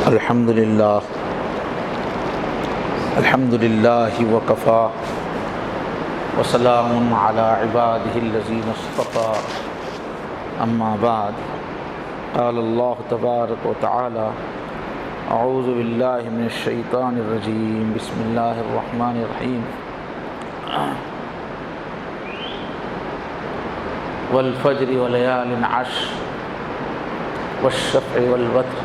الحمد للہ وکفا وسلام علی عبادہ الذین اصطفى اما بعد قال اللہ تبارک وتعالی اعوذ باللہ من الشیطان الرجیم بسم اللہ الرحمن الرحیم والفجر وليال عشر والشفع والوتر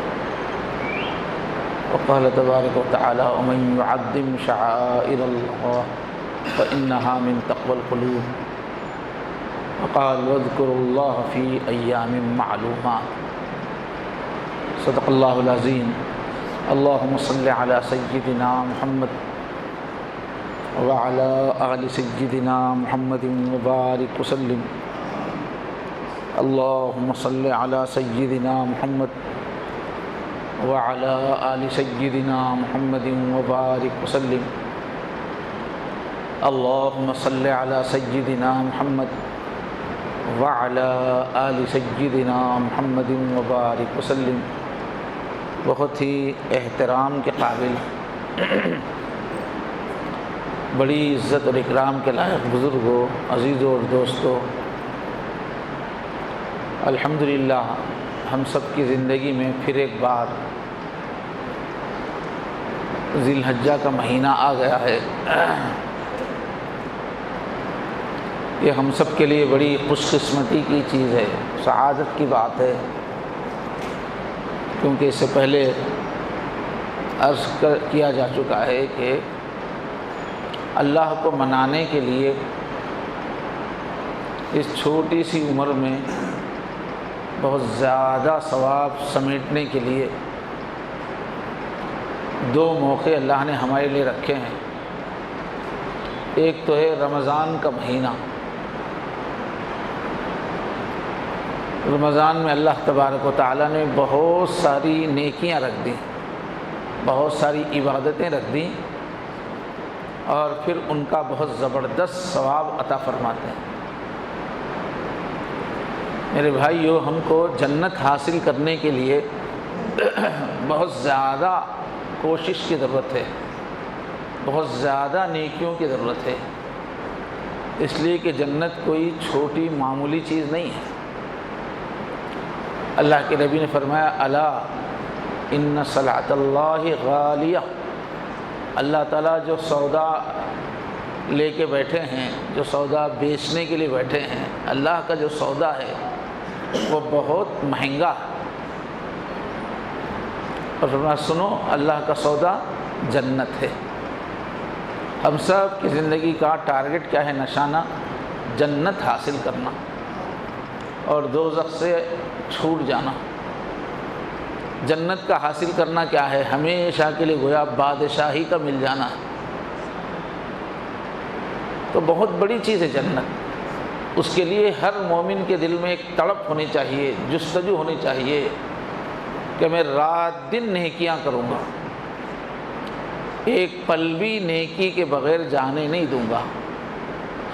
وقال تبارک وتعالی ومن يعظم شعائر اللہ فإنها من تقوى القلوب وقال واذكروا الله في أيام معلومات صدق اللہ العظیم اللهم صل على سيدنا محمد وعلى آل سيدنا محمد وبارك وسلم اللهم صل على سيدنا محمد وعلى آل سيدنا محمد وبارك وسلم اللهم صل على سيدنا محمد وعلى آل سيدنا محمد وبارك وسلم۔ بہت ہی احترام کے قابل، بڑی عزت اور اکرام کے لائق بزرگوں، عزیزوں اور دوستوں، الحمدللہ ہم سب کی زندگی میں پھر ایک بار ذی الحجہ کا مہینہ آ گیا ہے۔ یہ ہم سب کے لیے بڑی خوش قسمتی کی چیز ہے، سعادت کی بات ہے، کیونکہ اس سے پہلے عرض کیا جا چکا ہے کہ اللہ کو منانے کے لیے اس چھوٹی سی عمر میں بہت زیادہ ثواب سمیٹنے کے لیے دو موقع اللہ نے ہمارے لیے رکھے ہیں۔ ایک تو ہے رمضان کا مہینہ۔ رمضان میں اللہ تبارک و تعالیٰ نے بہت ساری نیکیاں رکھ دیں، بہت ساری عبادتیں رکھ دیں، اور پھر ان کا بہت زبردست ثواب عطا فرماتے ہیں۔ میرے بھائیو، ہم کو جنت حاصل کرنے کے لیے بہت زیادہ کوشش کی ضرورت ہے، بہت زیادہ نیکیوں کی ضرورت ہے، اس لیے کہ جنت کوئی چھوٹی معمولی چیز نہیں ہے۔ اللہ کے نبی نے فرمایا الا ان سلعۃ اللہ غالیہ، اللہ تعالیٰ جو سودا لے کے بیٹھے ہیں، جو سودا بیچنے کے لیے بیٹھے ہیں، اللہ کا جو سودا ہے وہ بہت مہنگا ہے۔ اور فرمایا سنو، اللہ کا سودا جنت ہے۔ ہم سب کی زندگی کا ٹارگٹ کیا ہے؟ نشانہ جنت حاصل کرنا اور دوزخ سے چھوٹ جانا۔ جنت کا حاصل کرنا کیا ہے؟ ہمیشہ کے لیے گویا بادشاہی کا مل جانا ہے۔ تو بہت بڑی چیز ہے جنت۔ اس کے لیے ہر مومن کے دل میں ایک تڑپ ہونی چاہیے، جستجو ہونی چاہیے کہ میں رات دن نیکیاں کروں گا، ایک پل بھی نیکی کے بغیر جانے نہیں دوں گا۔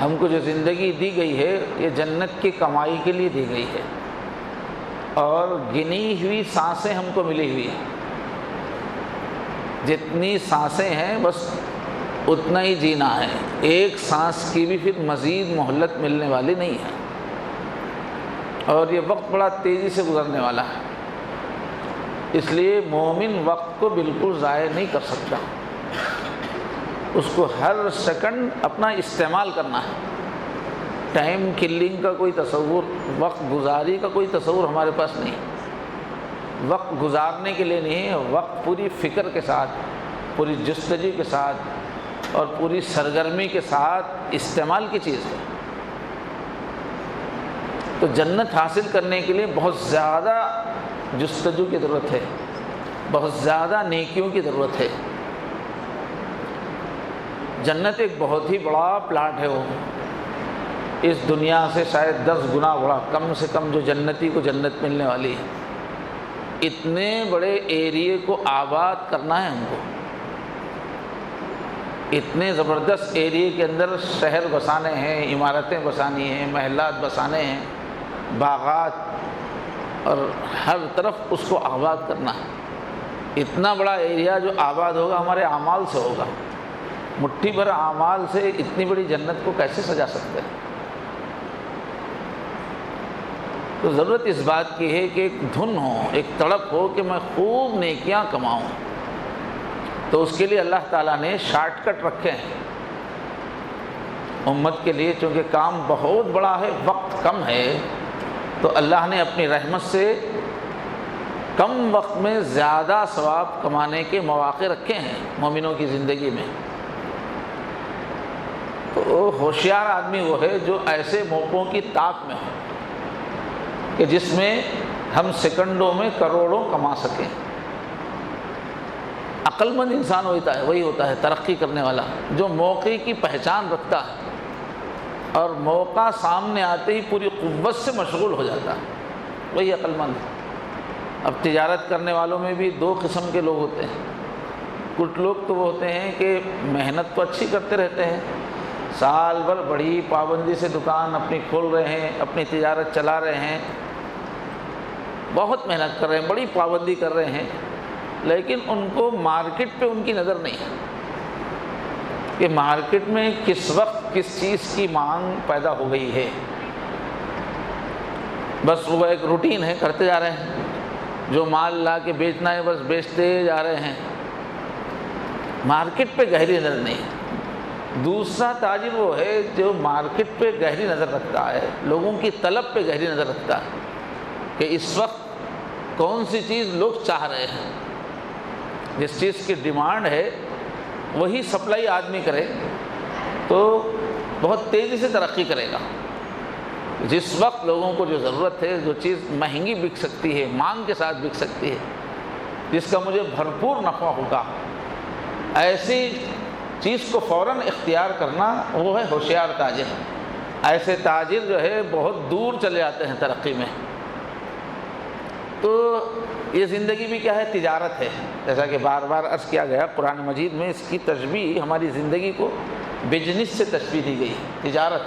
ہم کو جو زندگی دی گئی ہے یہ جنت کی کمائی کے لیے دی گئی ہے، اور گنی ہوئی سانسیں ہم کو ملی ہوئی ہیں۔ جتنی سانسیں ہیں بس اتنا ہی جینا ہے، ایک سانس کی بھی پھر مزید مہلت ملنے والی نہیں ہے، اور یہ وقت بڑا تیزی سے گزرنے والا ہے۔ اس لیے مومن وقت کو بالکل ضائع نہیں کر سکتا، اس کو ہر سیکنڈ اپنا استعمال کرنا ہے۔ ٹائم کلنگ کا کوئی تصور، وقت گزاری کا کوئی تصور ہمارے پاس نہیں۔ وقت گزارنے کے لیے نہیں ہے، وقت پوری فکر کے ساتھ، پوری جستجو کے ساتھ اور پوری سرگرمی کے ساتھ استعمال کی چیز ہے۔ تو جنت حاصل کرنے کے لیے بہت زیادہ جستجو کی ضرورت ہے، بہت زیادہ نیکیوں کی ضرورت ہے۔ جنت ایک بہت ہی بڑا پلاٹ ہے، وہ اس دنیا سے شاید 10 گنا بڑا، کم سے کم جو جنتی کو جنت ملنے والی ہے۔ اتنے بڑے ایریے کو آباد کرنا ہے ہم کو، اتنے زبردست ایریے کے اندر شہر بسانے ہیں، عمارتیں بسانی ہیں، محلات بسانے ہیں، باغات، اور ہر طرف اس کو آباد کرنا ہے۔ اتنا بڑا ایریا جو آباد ہوگا ہمارے اعمال سے ہوگا، مٹھی بھر اعمال سے اتنی بڑی جنت کو کیسے سجا سکتے ہیں؟ تو ضرورت اس بات کی ہے کہ ایک دھن ہو، ایک تڑپ ہو کہ میں خوب نیکیاں کماؤں۔ تو اس کے لیے اللہ تعالیٰ نے شارٹ کٹ رکھے ہیں امت کے لیے، چونکہ کام بہت بڑا ہے، وقت کم ہے، تو اللہ نے اپنی رحمت سے کم وقت میں زیادہ ثواب کمانے کے مواقع رکھے ہیں مومنوں کی زندگی میں۔ تو ہوشیار آدمی وہ ہے جو ایسے موقعوں کی طاق میں ہو کہ جس میں ہم سیکنڈوں میں کروڑوں کما سکیں۔ عقل مند انسان وہی ہوتا ہے ترقی کرنے والا، جو موقع کی پہچان رکھتا ہے اور موقع سامنے آتے ہی پوری قوت سے مشغول ہو جاتا ہے، وہی عقل مند ہے۔ اب تجارت کرنے والوں میں بھی دو قسم کے لوگ ہوتے ہیں۔ کچھ لوگ تو وہ ہوتے ہیں کہ محنت تو اچھی کرتے رہتے ہیں، سال بھر بڑی پابندی سے دکان اپنی کھول رہے ہیں، اپنی تجارت چلا رہے ہیں، بہت محنت کر رہے ہیں، بڑی پابندی کر رہے ہیں، لیکن ان کو مارکیٹ پہ ان کی نظر نہیں ہے کہ مارکیٹ میں کس وقت کس چیز کی مانگ پیدا ہو گئی ہے۔ بس وہ ایک روٹین ہے، کرتے جا رہے ہیں، جو مال لا کے بیچنا ہے بس بیچتے جا رہے ہیں، مارکیٹ پہ گہری نظر نہیں۔ دوسرا تاجر وہ ہے جو مارکیٹ پہ گہری نظر رکھتا ہے، لوگوں کی طلب پہ گہری نظر رکھتا ہے کہ اس وقت کون سی چیز لوگ چاہ رہے ہیں، جس چیز کی ڈیمانڈ ہے وہی سپلائی آدمی کرے تو بہت تیزی سے ترقی کرے گا۔ جس وقت لوگوں کو جو ضرورت ہے، جو چیز مہنگی بک سکتی ہے، مانگ کے ساتھ بک سکتی ہے، جس کا مجھے بھرپور نفع ہوگا، ایسی چیز کو فوراً اختیار کرنا وہ ہے ہوشیار تاجر۔ ایسے تاجر جو ہے بہت دور چلے جاتے ہیں ترقی میں۔ تو یہ زندگی بھی کیا ہے؟ تجارت ہے، جیسا کہ بار بار عرض کیا گیا، قرآن مجید میں اس کی تشبیہ ہماری زندگی کو بزنس سے تشبیہ دی گئی، تجارت۔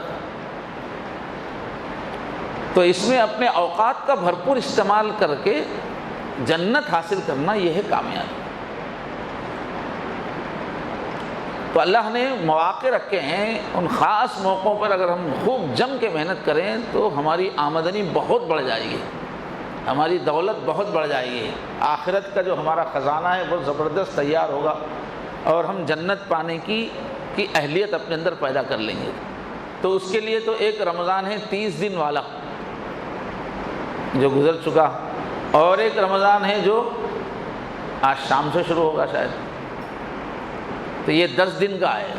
تو اس میں اپنے اوقات کا بھرپور استعمال کر کے جنت حاصل کرنا، یہ ہے کامیابی۔ تو اللہ نے مواقع رکھے ہیں، ان خاص موقعوں پر اگر ہم خوب جم کے محنت کریں تو ہماری آمدنی بہت بڑھ جائے گی، ہماری دولت بہت بڑھ جائے گی، آخرت کا جو ہمارا خزانہ ہے وہ زبردست تیار ہوگا، اور ہم جنت پانے کی اہلیت اپنے اندر پیدا کر لیں گے۔ تو اس کے لیے تو ایک رمضان ہے 30 دن والا جو گزر چکا، اور ایک رمضان ہے جو آج شام سے شروع ہوگا شاید، تو یہ 10 دن کا ہے،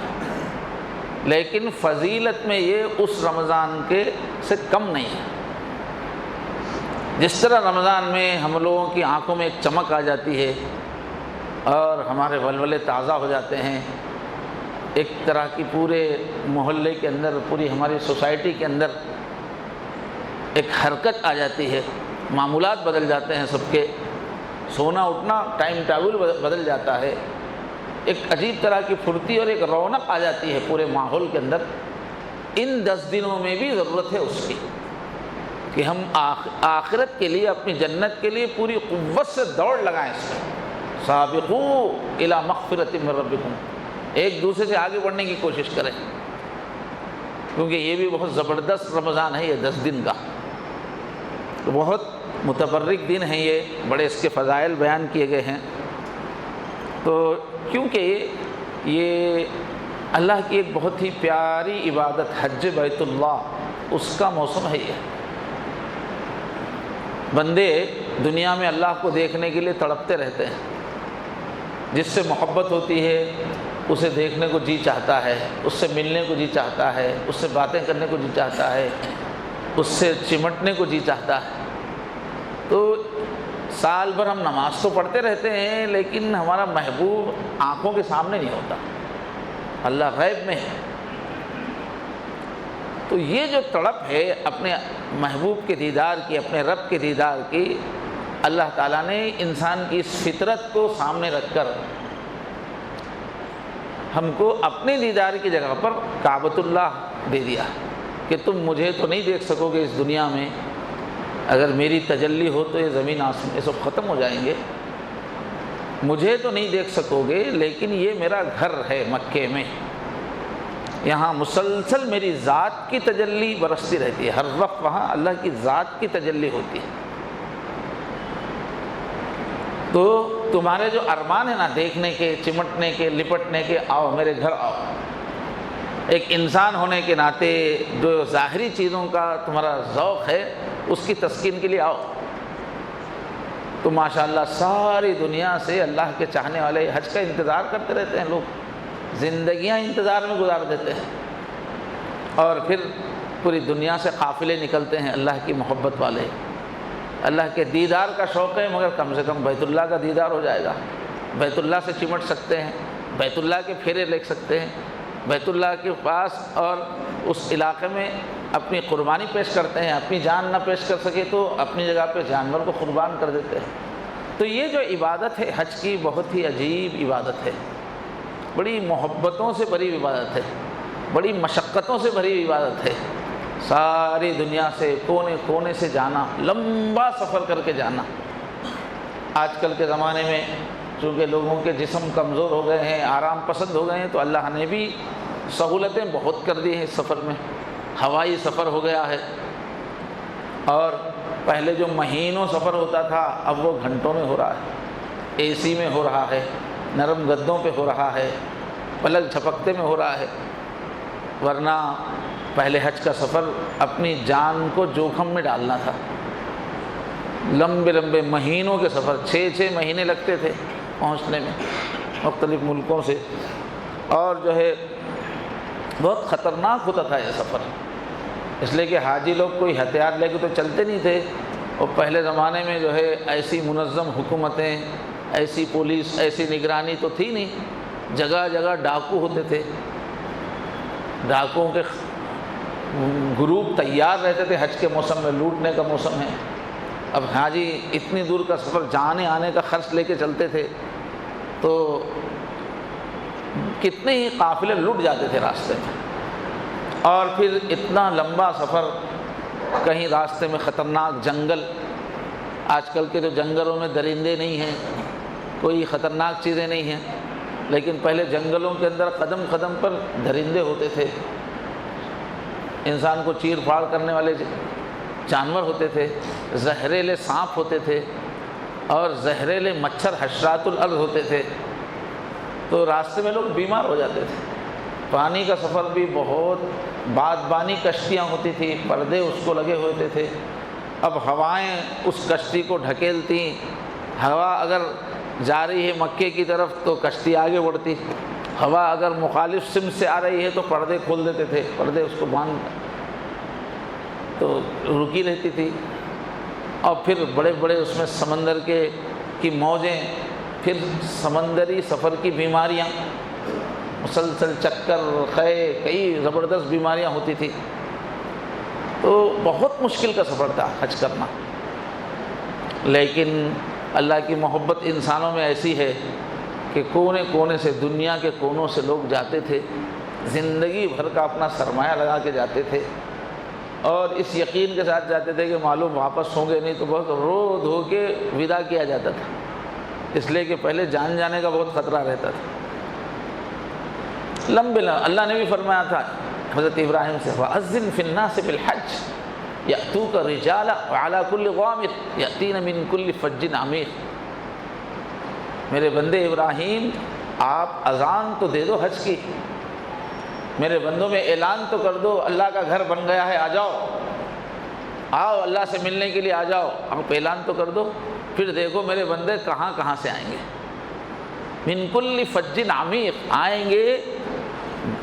لیکن فضیلت میں یہ اس رمضان کے سے کم نہیں ہے۔ جس طرح رمضان میں ہم لوگوں کی آنکھوں میں ایک چمک آ جاتی ہے اور ہمارے ولولے تازہ ہو جاتے ہیں، ایک طرح کی پورے محلے کے اندر، پوری ہماری سوسائٹی کے اندر ایک حرکت آ جاتی ہے، معمولات بدل جاتے ہیں، سب کے سونا اٹھنا ٹائم ٹیبل بدل جاتا ہے، ایک عجیب طرح کی پھرتی اور ایک رونق آ جاتی ہے پورے ماحول کے اندر۔ ان 10 دنوں میں بھی ضرورت ہے اس کی کہ ہم آخرت کے لیے، اپنی جنت کے لیے پوری قوت سے دوڑ لگائیں اس میں۔ سابقوا الی مغفرۃ من ربکم، ایک دوسرے سے آگے بڑھنے کی کوشش کریں، کیونکہ یہ بھی بہت زبردست رمضان ہے، یہ 10 دن کا، تو بہت متبرک دن ہے یہ، بڑے اس کے فضائل بیان کیے گئے ہیں۔ تو کیونکہ یہ اللہ کی ایک بہت ہی پیاری عبادت حج بیت اللہ، اس کا موسم ہے یہ۔ بندے دنیا میں اللہ کو دیکھنے کے لیے تڑپتے رہتے ہیں، جس سے محبت ہوتی ہے اسے دیکھنے کو جی چاہتا ہے، اس سے ملنے کو جی چاہتا ہے، اس سے باتیں کرنے کو جی چاہتا ہے، اس سے چمٹنے کو جی چاہتا ہے۔ تو سال بھر ہم نماز تو پڑھتے رہتے ہیں، لیکن ہمارا محبوب آنکھوں کے سامنے نہیں ہوتا، اللہ غیب میں ہے۔ تو یہ جو تڑپ ہے اپنے محبوب کے دیدار کی، اپنے رب کے دیدار کی، اللہ تعالیٰ نے انسان کی اس فطرت کو سامنے رکھ کر ہم کو اپنے دیدار کی جگہ پر کعبۃ اللہ دے دیا کہ تم مجھے تو نہیں دیکھ سکو گے اس دنیا میں، اگر میری تجلی ہو تو یہ زمین آسمان یہ سب ختم ہو جائیں گے، مجھے تو نہیں دیکھ سکو گے، لیکن یہ میرا گھر ہے مکے میں، یہاں مسلسل میری ذات کی تجلی برستی رہتی ہے، ہر وقت وہاں اللہ کی ذات کی تجلی ہوتی ہے۔ تو تمہارے جو ارمان ہیں نا دیکھنے کے، چمٹنے کے، لپٹنے کے، آؤ میرے گھر آؤ۔ ایک انسان ہونے کے ناطے جو ظاہری چیزوں کا تمہارا ذوق ہے اس کی تسکین کے لیے آؤ۔ تو ماشاءاللہ ساری دنیا سے اللہ کے چاہنے والے حج کا انتظار کرتے رہتے ہیں، لوگ زندگیاں انتظار میں گزار دیتے ہیں، اور پھر پوری دنیا سے قافلے نکلتے ہیں اللہ کی محبت والے۔ اللہ کے دیدار کا شوق ہے، مگر کم سے کم بیت اللہ کا دیدار ہو جائے گا، بیت اللہ سے چمٹ سکتے ہیں، بیت اللہ کے پھیرے لے سکتے ہیں، بیت اللہ کے پاس اور اس علاقے میں اپنی قربانی پیش کرتے ہیں۔ اپنی جان نہ پیش کر سکے تو اپنی جگہ پہ جانور کو قربان کر دیتے ہیں۔ تو یہ جو عبادت ہے حج کی، بہت ہی عجیب عبادت ہے، بڑی محبتوں سے بھری عبادت ہے، بڑی مشقتوں سے بھری عبادت ہے۔ ساری دنیا سے کونے کونے سے جانا، لمبا سفر کر کے جانا۔ آج کل کے زمانے میں چونکہ لوگوں کے جسم کمزور ہو گئے ہیں، آرام پسند ہو گئے ہیں، تو اللہ نے بھی سہولتیں بہت کر دی ہیں اس سفر میں۔ ہوائی سفر ہو گیا ہے، اور پہلے جو مہینوں سفر ہوتا تھا اب وہ گھنٹوں میں ہو رہا ہے، اے سی میں ہو رہا ہے، نرم گدوں پہ ہو رہا ہے، پلک جھپکتے میں ہو رہا ہے۔ ورنہ پہلے حج کا سفر اپنی جان کو جوخم میں ڈالنا تھا، لمبے لمبے مہینوں کے سفر، 6 مہینے لگتے تھے پہنچنے میں مختلف ملکوں سے، اور جو ہے بہت خطرناک ہوتا تھا یہ سفر، اس لیے کہ حاجی لوگ کوئی ہتھیار لے کے تو چلتے نہیں تھے، اور پہلے زمانے میں جو ہے ایسی منظم حکومتیں، ایسی پولیس، ایسی نگرانی تو تھی نہیں، جگہ جگہ ڈاکو ہوتے تھے، ڈاکوؤں کے گروپ تیار رہتے تھے، حج کے موسم میں لوٹنے کا موسم ہے۔ اب حاجی اتنی دور کا سفر جانے آنے کا خرچ لے کے چلتے تھے، تو کتنے ہی قافلے لٹ جاتے تھے راستے میں، اور پھر اتنا لمبا سفر، کہیں راستے میں خطرناک جنگل، آج کل کے تو جنگلوں میں درندے نہیں ہیں، کوئی خطرناک چیزیں نہیں ہیں، لیکن پہلے جنگلوں کے اندر قدم قدم پر درندے ہوتے تھے، انسان کو چیر پھاڑ کرنے والے جانور ہوتے تھے، زہریلے سانپ ہوتے تھے، اور زہریلے مچھر حشرات الارض ہوتے تھے، تو راستے میں لوگ بیمار ہو جاتے تھے۔ پانی کا سفر بھی بہت، بادبانی کشتیاں ہوتی تھی، پردے اس کو لگے ہوتے تھے، اب ہوائیں اس کشتی کو ڈھکیلتی، ہوا اگر جا رہی ہے مکے کی طرف تو کشتی آگے بڑھتی، ہوا اگر مخالف سمت سے آ رہی ہے تو پردے کھول دیتے تھے، پردے اس کو باندھ تو رکی رہتی تھی، اور پھر بڑے بڑے اس میں سمندر کی موجیں، پھر سمندری سفر کی بیماریاں، مسلسل چکر، خے، کئی زبردست بیماریاں ہوتی تھی، تو بہت مشکل کا سفر تھا حج کرنا۔ لیکن اللہ کی محبت انسانوں میں ایسی ہے کہ کونے کونے سے، دنیا کے کونوں سے لوگ جاتے تھے، زندگی بھر کا اپنا سرمایہ لگا کے جاتے تھے، اور اس یقین کے ساتھ جاتے تھے کہ معلوم واپس ہوں گے نہیں، تو بہت رو دھو کے ودا کیا جاتا تھا، اس لیے کہ پہلے جان جانے کا بہت خطرہ رہتا تھا۔ اللہ نے بھی فرمایا تھا حضرت ابراہیم سے، وَأَذِّن فِي النَّاسِ بِالْحَجِّ يَأْتُوكَ رِجَالًا وَعَلَىٰ كُلِّ ضَامِرٍ يَأْتِينَ مِن كُلِّ فَجٍّ عَمِيقٍ۔ میرے بندے ابراہیم، آپ اذان تو دے دو حج کی، میرے بندوں میں اعلان تو کر دو اللہ کا گھر بن گیا ہے، آ جاؤ، آؤ اللہ سے ملنے کے لیے آ جاؤ، آپ اعلان تو کر دو، پھر دیکھو میرے بندے کہاں کہاں سے آئیں گے، من کل فج عمیق، آئیں گے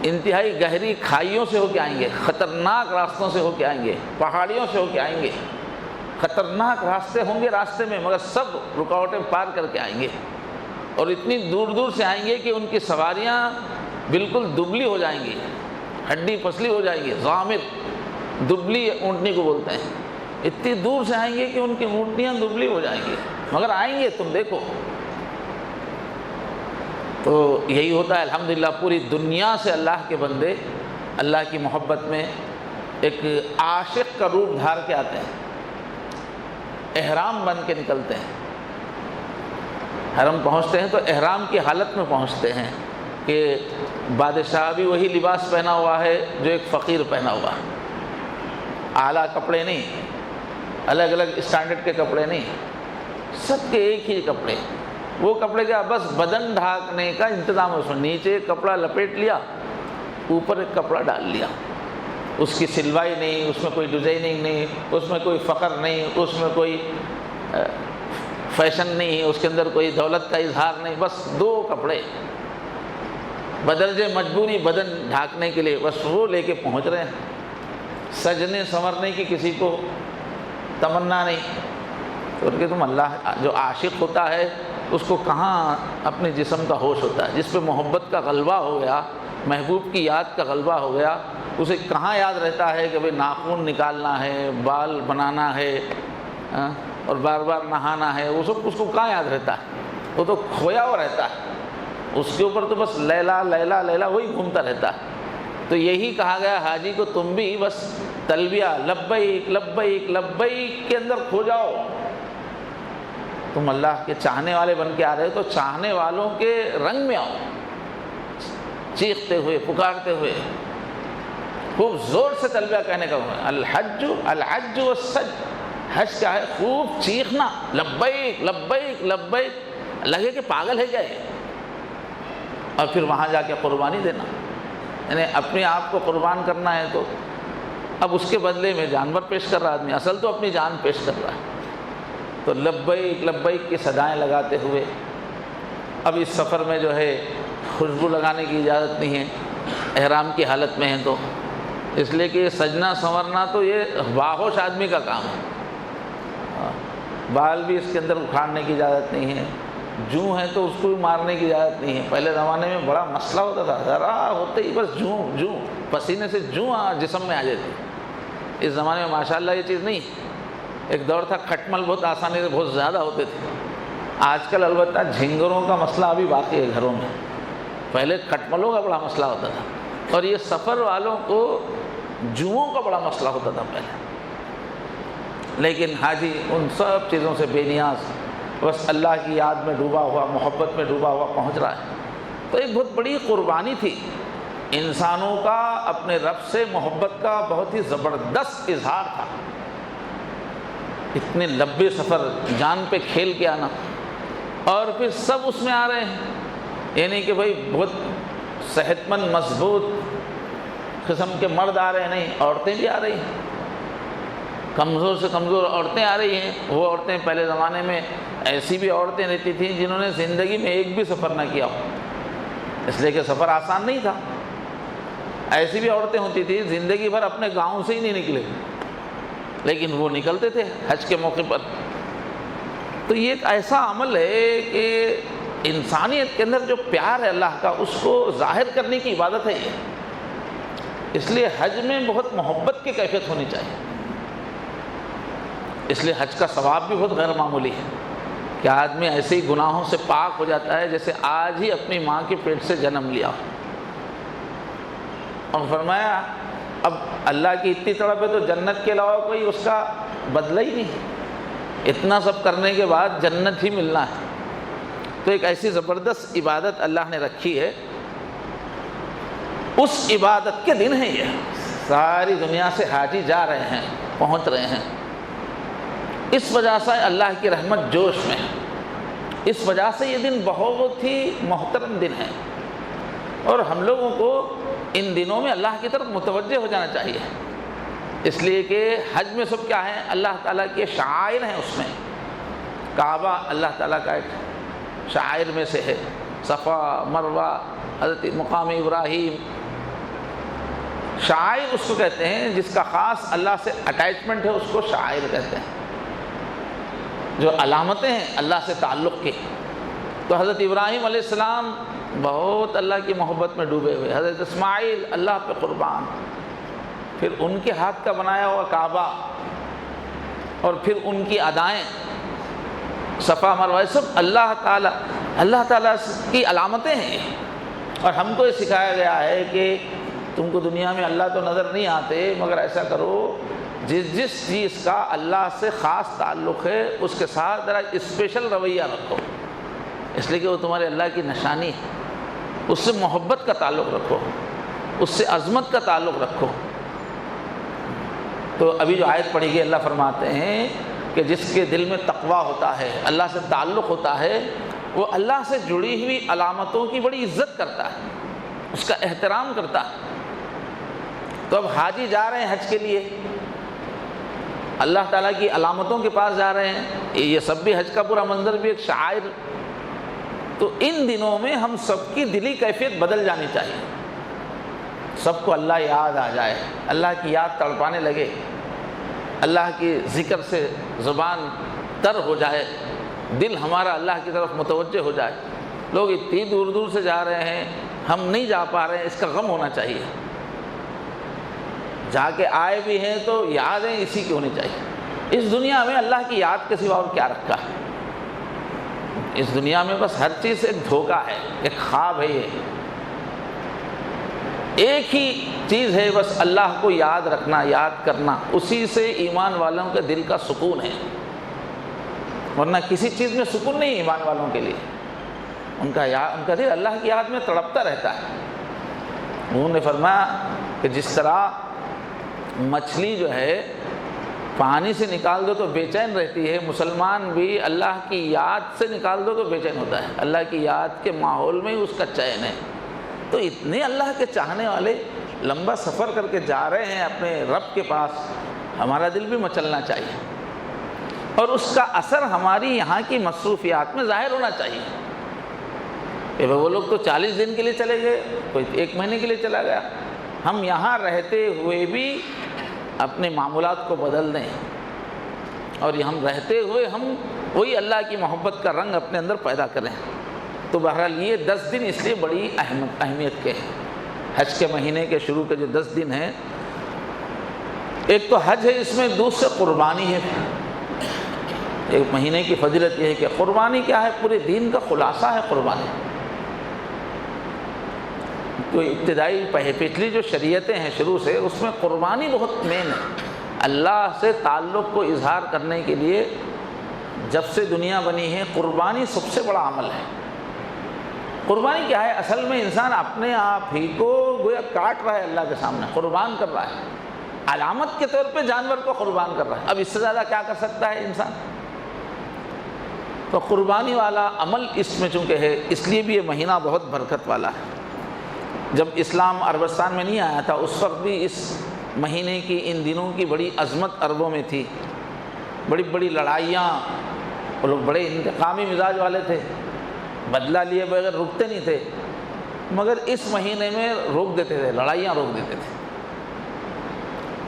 انتہائی گہری کھائیوں سے ہو کے آئیں گے، خطرناک راستوں سے ہو کے آئیں گے، پہاڑیوں سے ہو کے آئیں گے، خطرناک راستے ہوں گے راستے میں، مگر سب رکاوٹیں پار کر کے آئیں گے، اور اتنی دور دور سے آئیں گے کہ ان کی سواریاں بالکل دبلی ہو جائیں گی، ہڈی پسلی ہو جائیں گی، ضامر، دبلی اونٹنی کو بولتے ہیں، اتنی دور سے آئیں گے کہ ان کی اونٹنیاں دبلی ہو جائیں گی، مگر آئیں گے، تم دیکھو۔ تو یہی ہوتا ہے الحمدللہ، پوری دنیا سے اللہ کے بندے اللہ کی محبت میں ایک عاشق کا روپ دھار کے آتے ہیں، احرام بن کے نکلتے ہیں، حرم پہنچتے ہیں تو احرام کی حالت میں پہنچتے ہیں کہ بادشاہ بھی وہی لباس پہنا ہوا ہے جو ایک فقیر پہنا ہوا ہے، اعلیٰ کپڑے نہیں، الگ الگ اسٹینڈرڈ کے کپڑے نہیں، سب کے ایک ہی کپڑے۔ وہ کپڑے کیا، بس بدن ڈھانکنے کا انتظام ہے، اس میں نیچے ایک کپڑا لپیٹ لیا، اوپر ایک کپڑا ڈال لیا، اس کی سلوائی نہیں، اس میں کوئی ڈیزائننگ نہیں، اس میں کوئی فخر نہیں، اس میں کوئی فیشن نہیں، اس کے اندر کوئی دولت کا اظہار نہیں، بس دو کپڑے بدرجہ مجبوری بدن ڈھانکنے کے لیے، بس وہ لے کے پہنچ رہے ہیں۔ سجنے سنورنے کی کسی کو تمنا نہیں، کیونکہ تم اللہ جو عاشق ہوتا ہے اس کو کہاں اپنے جسم کا ہوش ہوتا ہے، جس پہ محبت کا غلبہ ہو گیا، محبوب کی یاد کا غلبہ ہو گیا، اسے کہاں یاد رہتا ہے کہ بھئی ناخن نکالنا ہے، بال بنانا ہے اور بار بار نہانا ہے، وہ سب اس کو کہاں یاد رہتا ہے، وہ تو کھویا ہوا رہتا ہے، اس کے اوپر تو بس لیلا لیلا لیلا وہی گھومتا رہتا ہے۔ تو یہی کہا گیا حاجی کو تم بھی بس تلبیہ لبیک لبیک لبیک کے اندر کھو جاؤ، تم اللہ کے چاہنے والے بن کے آ رہے ہو تو چاہنے والوں کے رنگ میں آؤ، چیختے ہوئے پکارتے ہوئے خوب زور سے تلبیہ کہنے کا الحج الحج والسج، حج کیا ہے، خوب چیخنا لبیک لبیک لبیک، لگے کہ پاگل ہے کیا یہ، اور پھر وہاں جا کے قربانی دینا، یعنی اپنے آپ کو قربان کرنا ہے تو اب اس کے بدلے میں جانور پیش کر رہا آدمی، اصل تو اپنی جان پیش کر رہا ہے۔ تو لبیک لبیک کی صدائیں لگاتے ہوئے، اب اس سفر میں جو ہے خوشبو لگانے کی اجازت نہیں ہے، احرام کی حالت میں ہیں تو، اس لیے کہ سجنا سنورنا تو یہ باہوش آدمی کا کام ہے، بال بھی اس کے اندر اکھاڑنے کی اجازت نہیں ہے، جوں ہے تو اس کو بھی مارنے کی اجازت نہیں ہے۔ پہلے زمانے میں بڑا مسئلہ ہوتا تھا، ذرا ہوتے ہی بس جوں پسینے سے جوں جسم میں آ جاتی، اس زمانے میں ماشاءاللہ یہ چیز نہیں۔ ایک دور تھا کھٹمل بہت آسانی سے بہت زیادہ ہوتے تھے، آج کل البتہ جھینگروں کا مسئلہ ابھی باقی ہے گھروں میں، پہلے کھٹملوں کا بڑا مسئلہ ہوتا تھا، اور یہ سفر والوں کو جوؤں کا بڑا مسئلہ ہوتا تھا پہلے۔ لیکن حاجی ان سب چیزوں سے بے نیاز، بس اللہ کی یاد میں ڈوبا ہوا، محبت میں ڈوبا ہوا پہنچ رہا ہے۔ تو ایک بہت بڑی قربانی تھی، انسانوں کا اپنے رب سے محبت کا بہت ہی زبردست اظہار تھا، اتنے لمبے سفر جان پہ کھیل کے آنا، اور پھر سب اس میں آ رہے ہیں، یعنی کہ بھائی بہت صحت مند مضبوط قسم کے مرد آ رہے ہیں، نہیں، عورتیں بھی آ رہی ہیں، کمزور سے کمزور عورتیں آ رہی ہیں۔ وہ عورتیں پہلے زمانے میں ایسی بھی عورتیں رہتی تھیں جنہوں نے زندگی میں ایک بھی سفر نہ کیا ہو، اس لیے کہ سفر آسان نہیں تھا، ایسی بھی عورتیں ہوتی تھیں زندگی بھر اپنے گاؤں سے ہی نہیں نکلے، لیکن وہ نکلتے تھے حج کے موقع پر۔ تو یہ ایک ایسا عمل ہے کہ انسانیت کے اندر جو پیار ہے اللہ کا، اس کو ظاہر کرنے کی عبادت ہے یہ، اس لیے حج میں بہت محبت کی کیفیت ہونی چاہیے، اس لیے حج کا ثواب بھی بہت غیر معمولی ہے کہ آدمی ایسے ہی گناہوں سے پاک ہو جاتا ہے جیسے آج ہی اپنی ماں کے پیٹ سے جنم لیا، اور فرمایا اب اللہ کی اتنی طرف ہے تو جنت کے علاوہ کوئی اس کا بدلہ ہی نہیں، اتنا سب کرنے کے بعد جنت ہی ملنا ہے۔ تو ایک ایسی زبردست عبادت اللہ نے رکھی ہے، اس عبادت کے دن ہے یہ، ساری دنیا سے حاجی جا رہے ہیں، پہنچ رہے ہیں، اس وجہ سے اللہ کی رحمت جوش میں ہے، اس وجہ سے یہ دن بہت ہی محترم دن ہے، اور ہم لوگوں کو ان دنوں میں اللہ کی طرف متوجہ ہو جانا چاہیے، اس لیے کہ حج میں سب کیا ہے، اللہ تعالیٰ کے شعائر ہیں، اس میں کعبہ اللہ تعالیٰ کا ایک شعائر میں سے ہے، صفا مروہ حضرت مقام ابراہیم، شعائر اس کو کہتے ہیں جس کا خاص اللہ سے اٹیچمنٹ ہے، اس کو شعائر کہتے ہیں، جو علامتیں ہیں اللہ سے تعلق کی۔ تو حضرت ابراہیم علیہ السلام بہت اللہ کی محبت میں ڈوبے ہوئے، حضرت اسماعیل اللہ پہ قربان، پھر ان کے ہاتھ کا بنایا ہوا کعبہ، اور پھر ان کی ادائیں صفا مروہ، سب اللہ تعالیٰ کی علامتیں ہیں، اور ہم کو یہ سکھایا گیا ہے کہ تم کو دنیا میں اللہ تو نظر نہیں آتے، مگر ایسا کرو جس چیز کا اللہ سے خاص تعلق ہے اس کے ساتھ ذرا اسپیشل رویہ رکھو، اس لیے کہ وہ تمہارے اللہ کی نشانی ہے۔ اس سے محبت کا تعلق رکھو، اس سے عظمت کا تعلق رکھو۔ تو ابھی جو آیت پڑھی گئی، اللہ فرماتے ہیں کہ جس کے دل میں تقویٰ ہوتا ہے، اللہ سے تعلق ہوتا ہے، وہ اللہ سے جڑی ہوئی علامتوں کی بڑی عزت کرتا ہے، اس کا احترام کرتا ہے۔ تو اب حاجی جا رہے ہیں حج کے لیے، اللہ تعالیٰ کی علامتوں کے پاس جا رہے ہیں، یہ سب بھی حج کا پورا منظر بھی ایک شعائر۔ تو ان دنوں میں ہم سب کی دلی کیفیت بدل جانی چاہیے، سب کو اللہ یاد آ جائے، اللہ کی یاد تڑپانے لگے، اللہ کی ذکر سے زبان تر ہو جائے، دل ہمارا اللہ کی طرف متوجہ ہو جائے۔ لوگ اتنی دور دور سے جا رہے ہیں، ہم نہیں جا پا رہے ہیں، اس کا غم ہونا چاہیے۔ جا کے آئے بھی ہیں تو یادیں اسی کی ہونی چاہیے۔ اس دنیا میں اللہ کی یاد کے سوا اور کیا رکھا ہے؟ اس دنیا میں بس ہر چیز ایک دھوکہ ہے، ایک خواب ہے۔ یہ ایک ہی چیز ہے بس، اللہ کو یاد رکھنا، یاد کرنا، اسی سے ایمان والوں کے دل کا سکون ہے، ورنہ کسی چیز میں سکون نہیں ہے ایمان والوں کے لیے۔ ان کا دل اللہ کی یاد میں تڑپتا رہتا ہے۔ انہوں نے فرمایا کہ جس طرح مچھلی جو ہے پانی سے نکال دو تو بے چین رہتی ہے، مسلمان بھی اللہ کی یاد سے نکال دو تو بے چین ہوتا ہے، اللہ کی یاد کے ماحول میں اس کا چین ہے۔ تو اتنے اللہ کے چاہنے والے لمبا سفر کر کے جا رہے ہیں اپنے رب کے پاس، ہمارا دل بھی مچلنا چاہیے، اور اس کا اثر ہماری یہاں کی مصروفیات میں ظاہر ہونا چاہیے۔ وہ لوگ تو 40 دن کے لیے چلے گئے، کوئی 1 مہینے کے لیے چلا گیا، ہم یہاں رہتے ہوئے بھی اپنے معمولات کو بدل دیں، اور ہم رہتے ہوئے ہم وہی اللہ کی محبت کا رنگ اپنے اندر پیدا کریں۔ تو بہرحال یہ 10 دن اس لیے بڑی اہمیت کے ہیں۔ حج کے مہینے کے شروع کے جو 10 دن ہیں، ایک تو حج ہے، اس میں دوسرے قربانی ہے۔ ایک مہینے کی فضیلت یہ ہے کہ قربانی کیا ہے؟ پورے دین کا خلاصہ ہے قربانی۔ تو ابتدائی پچھلی جو شریعتیں ہیں شروع سے، اس میں قربانی بہت مین ہے۔ اللہ سے تعلق کو اظہار کرنے کے لیے جب سے دنیا بنی ہے، قربانی سب سے بڑا عمل ہے۔ قربانی کیا ہے؟ اصل میں انسان اپنے آپ ہی کو گویا کاٹ رہا ہے، اللہ کے سامنے قربان کر رہا ہے، علامت کے طور پہ جانور کو قربان کر رہا ہے۔ اب اس سے زیادہ کیا کر سکتا ہے انسان؟ تو قربانی والا عمل اس میں چونکہ ہے، اس لیے بھی یہ مہینہ بہت برکت والا ہے۔ جب اسلام عربستان میں نہیں آیا تھا، اس وقت بھی اس مہینے کی، ان دنوں کی بڑی عظمت عربوں میں تھی، بڑی بڑی لڑائیاں، وہ لوگ بڑے انتقامی مزاج والے تھے، بدلہ لیے بغیر رکتے نہیں تھے، مگر اس مہینے میں روک دیتے تھے، لڑائیاں روک دیتے تھے،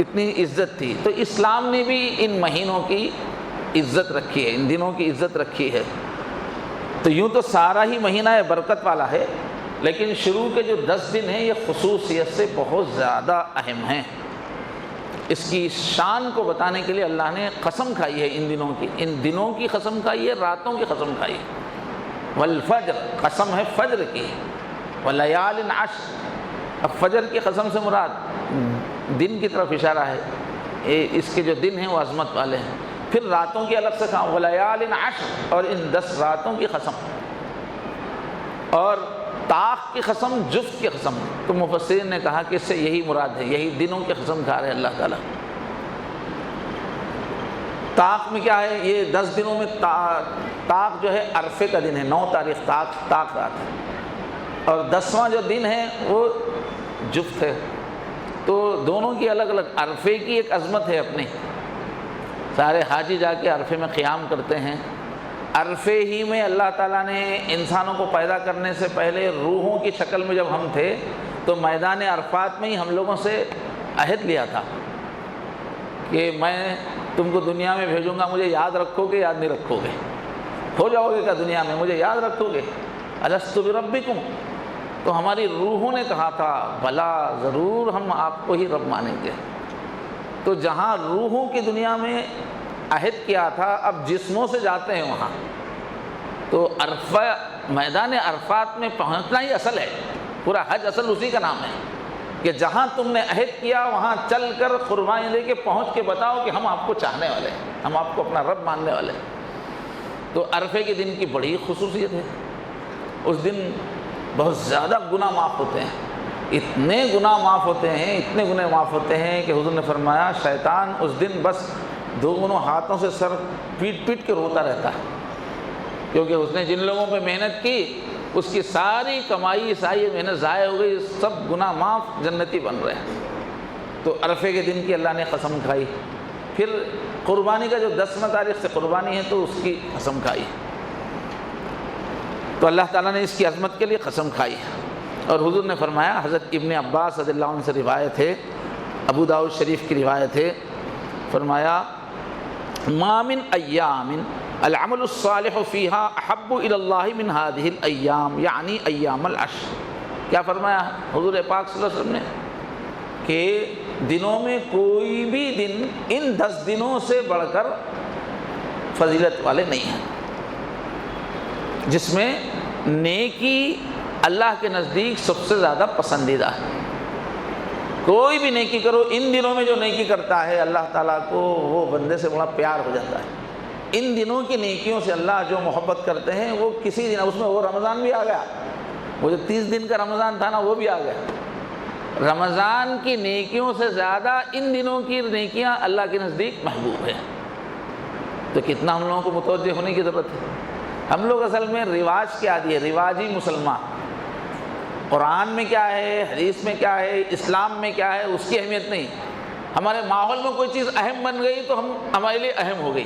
اتنی عزت تھی۔ تو اسلام نے بھی ان مہینوں کی عزت رکھی ہے، ان دنوں کی عزت رکھی ہے۔ تو یوں تو سارا ہی مہینہ برکت والا ہے، لیکن شروع کے جو 10 دن ہیں یہ خصوصیت سے بہت زیادہ اہم ہیں۔ اس کی شان کو بتانے کے لیے اللہ نے قسم کھائی ہے ان دنوں کی، ان دنوں کی قسم کھائی ہے، راتوں کی قسم کھائی ہے۔ والفجر، قسم ہے فجر کی، ولیال عشر، اب فجر کی قسم سے مراد دن کی طرف اشارہ ہے، اس کے جو دن ہیں وہ عظمت والے ہیں۔ پھر راتوں کی الگ سے کہا ولیال عشر، اور ان 10 راتوں کی قسم، اور طاق کی قسم، جفت کی قسم۔ تو مفسرین نے کہا کہ اس سے یہی مراد ہے، یہی دنوں کی قسم کھا رہے اللہ تعالیٰ۔ طاق میں کیا ہے؟ یہ 10 دنوں میں طاق جو ہے عرفے کا دن ہے، 9 تاریخ طاق رات ہے، اور 10واں جو دن ہے وہ جفت ہے۔ تو دونوں کی الگ الگ، عرفے کی ایک عظمت ہے اپنی، سارے حاجی جا کے عرفے میں قیام کرتے ہیں۔ عرفے ہی میں اللہ تعالیٰ نے انسانوں کو پیدا کرنے سے پہلے روحوں کی شکل میں جب ہم تھے تو میدان عرفات میں ہی ہم لوگوں سے عہد لیا تھا کہ میں تم کو دنیا میں بھیجوں گا، مجھے یاد رکھو گے یاد نہیں رکھو گے؟ ہو جاؤ گے کیا دنیا میں؟ مجھے یاد رکھو گے؟ الست بربکم؟ تو ہماری روحوں نے کہا تھا بلا، ضرور ہم آپ کو ہی رب مانیں گے۔ تو جہاں روحوں کی دنیا میں عہد کیا تھا، اب جسموں سے جاتے ہیں وہاں۔ تو عرفہ، میدان عرفات میں پہنچنا ہی اصل ہے، پورا حج اصل اسی کا نام ہے کہ جہاں تم نے عہد کیا وہاں چل کر قربانی دے کے پہنچ کے بتاؤ کہ ہم آپ کو چاہنے والے ہیں، ہم آپ کو اپنا رب ماننے والے ہیں۔ تو عرفے کے دن کی بڑی خصوصیت ہے، اس دن بہت زیادہ گناہ معاف ہوتے ہیں، اتنے گناہ معاف ہوتے ہیں، اتنے گناہ معاف ہوتے ہیں کہ حضور نے فرمایا شیطان اس دن بس دونوں ہاتھوں سے سر پیٹ پیٹ کے روتا رہتا ہے، کیونکہ اس نے جن لوگوں پہ محنت کی اس کی ساری کمائی ساری محنت ضائع ہو گئی، سب گناہ معاف، جنتی بن رہے ہیں۔ تو عرفے کے دن کی اللہ نے قسم کھائی، پھر قربانی کا جو 10 تاریخ سے قربانی ہے تو اس کی قسم کھائی، تو اللہ تعالیٰ نے اس کی عظمت کے لیے قسم کھائی۔ اور حضور نے فرمایا، حضرت ابن عباس رضی اللہ عنہ سے روایت ہے، ابو داؤد شریف کی روایت ہے، فرمایا ما من ایام العمل الصالح فیہا احب الی اللہ من ہذہ الایام، یعنی ایام العشر۔ کیا فرمایا حضور پاک صلی اللہ علیہ وسلم نے کہ دنوں میں کوئی بھی دن ان 10 دنوں سے بڑھ کر فضیلت والے نہیں ہیں، جس میں نیکی اللہ کے نزدیک سب سے زیادہ پسندیدہ ہے۔ کوئی بھی نیکی کرو، ان دنوں میں جو نیکی کرتا ہے اللہ تعالیٰ کو وہ بندے سے بڑا پیار ہو جاتا ہے۔ ان دنوں کی نیکیوں سے اللہ جو محبت کرتے ہیں وہ کسی دن، اس میں وہ رمضان بھی آ گیا، وہ جو 30 دن کا رمضان تھا نا وہ بھی آ گیا۔ رمضان کی نیکیوں سے زیادہ ان دنوں کی نیکیاں اللہ کے نزدیک محبوب ہیں۔ تو کتنا ہم لوگوں کو متوجہ ہونے کی ضرورت ہے۔ ہم لوگ اصل میں رواج کے عادی ہے، رواجی مسلمان۔ قرآن میں کیا ہے، حدیث میں کیا ہے، اسلام میں کیا ہے، اس کی اہمیت نہیں۔ ہمارے ماحول میں کوئی چیز اہم بن گئی تو ہمارے لیے اہم ہو گئی،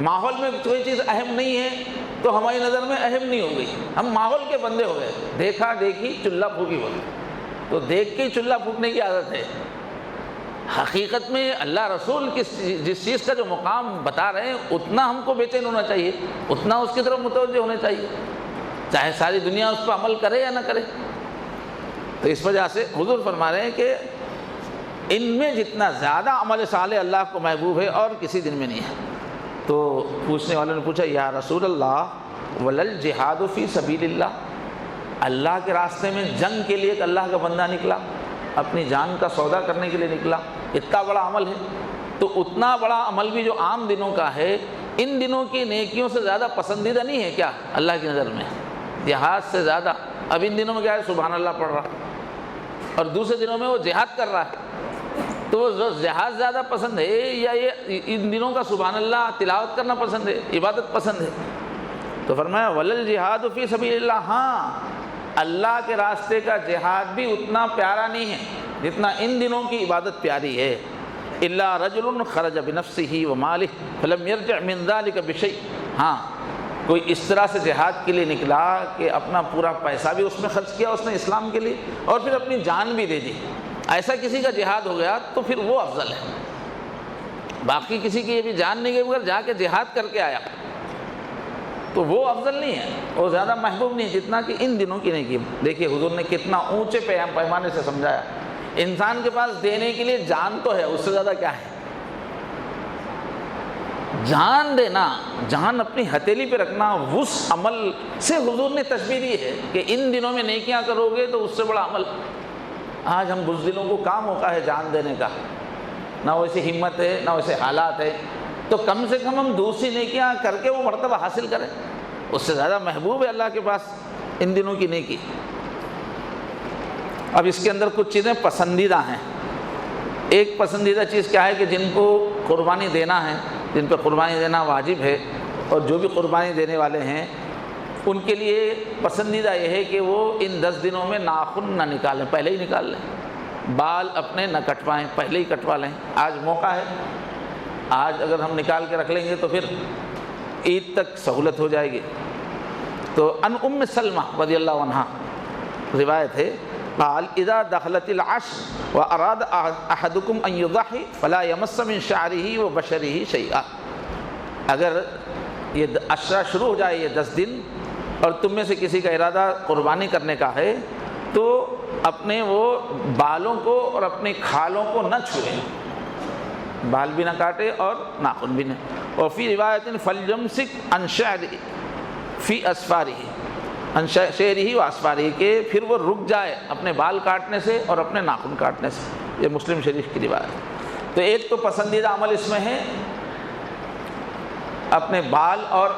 ماحول میں کوئی چیز اہم نہیں ہے تو ہماری نظر میں اہم نہیں ہو گئی، ہم ماحول کے بندے ہو گئے۔ دیکھا دیکھی چولہا پھونکی ہوگی، تو دیکھ کے چولہا پھونکنے کی عادت ہے۔ حقیقت میں اللہ رسول جس چیز کا جو مقام بتا رہے ہیں اتنا ہم کو بے چین ہونا چاہیے، اتنا اس کی طرف متوجہ ہونا چاہیے، چاہے ساری دنیا اس پر عمل کرے یا نہ کرے۔ تو اس وجہ سے حضور فرما رہے ہیں کہ ان میں جتنا زیادہ عمل صالح اللہ کو محبوب ہے اور کسی دن میں نہیں ہے۔ تو پوچھنے والوں نے پوچھا یا رسول اللہ ولل جہاد فی سبیل اللہ، اللہ کے راستے میں جنگ کے لیے ایک اللہ کا بندہ نکلا، اپنی جان کا سودا کرنے کے لیے نکلا، اتنا بڑا عمل ہے، تو اتنا بڑا عمل بھی جو عام دنوں کا ہے ان دنوں کی نیکیوں سے زیادہ پسندیدہ نہیں ہے کیا اللہ کی نظر میں؟ جہاد سے زیادہ۔ اب ان دنوں میں کیا ہے، سبحان اللہ پڑھ رہا، اور دوسرے دنوں میں وہ جہاد کر رہا ہے، تو وہ جہاد زیادہ پسند ہے یا یہ ان دنوں کا سبحان اللہ تلاوت کرنا پسند ہے، عبادت پسند ہے؟ تو فرمایا ولل جہاد فی سبیل اللہ، ہاں اللہ کے راستے کا جہاد بھی اتنا پیارا نہیں ہے جتنا ان دنوں کی عبادت پیاری ہے۔ الا رجل خرج بنفسه وماله فلم يرجع من ذلك بشيء، ہاں کوئی اس طرح سے جہاد کے لیے نکلا کہ اپنا پورا پیسہ بھی اس میں خرچ کیا اس نے اسلام کے لیے، اور پھر اپنی جان بھی دے دی، ایسا کسی کا جہاد ہو گیا تو پھر وہ افضل ہے۔ باقی کسی کی یہ بھی جان نہیں گئی مگر جا کے جہاد کر کے آیا تو وہ افضل نہیں ہے، وہ زیادہ محبوب نہیں ہے جتنا کہ ان دنوں کی نہیں کی۔ دیکھیے حضور نے کتنا اونچے پیمانے سے سمجھایا۔ انسان کے پاس دینے کے لیے جان تو ہے، اس سے زیادہ کیا ہے؟ جان دینا، جان اپنی ہتھیلی پہ رکھنا، اس عمل سے حضور نے تشبیہ دی ہے کہ ان دنوں میں نیکیاں کرو گے تو اس سے بڑا عمل۔ آج ہم بزدلوں کو کام موقع ہے جان دینے کا، نہ ویسی ہمت ہے نہ ویسے حالات ہے، تو کم سے کم ہم دوسری نیکیاں کر کے وہ مرتبہ حاصل کریں، اس سے زیادہ محبوب ہے اللہ کے پاس ان دنوں کی نیکی۔ اب اس کے اندر کچھ چیزیں پسندیدہ ہیں۔ ایک پسندیدہ چیز کیا ہے کہ جن کو قربانی دینا ہے، جن پہ قربانی دینا واجب ہے، اور جو بھی قربانی دینے والے ہیں ان کے لیے پسندیدہ یہ ہے کہ وہ ان 10 دنوں میں ناخن نہ نکالیں، پہلے ہی نکال لیں، بال اپنے نہ کٹوائیں، پہلے ہی کٹوا لیں۔ آج موقع ہے، آج اگر ہم نکال کے رکھ لیں گے تو پھر عید تک سہولت ہو جائے گی۔ تو ان ام سلمہ رضی اللہ عنہا روایت ہے، قال اذا دخلت العشر واراد احدكم ان يضحي فلا يمس من شعره وبشره شيئا، اگر یہ عشرہ شروع ہو جائے، یہ 10 دن، اور تم میں سے کسی کا ارادہ قربانی کرنے کا ہے تو اپنے وہ بالوں کو اور اپنی کھالوں کو نہ چھوئے، بال بھی نہ کاٹے اور ناخن بھی نہ۔ اور فی روایت فلیمسک عن شعرہ فی اسفارہ، عن شعرہ و اسفارہ، کہ پھر وہ رک جائے اپنے بال کاٹنے سے اور اپنے ناخن کاٹنے سے۔ یہ مسلم شریف کی روایت۔ تو ایک تو پسندیدہ عمل اس میں ہے اپنے بال اور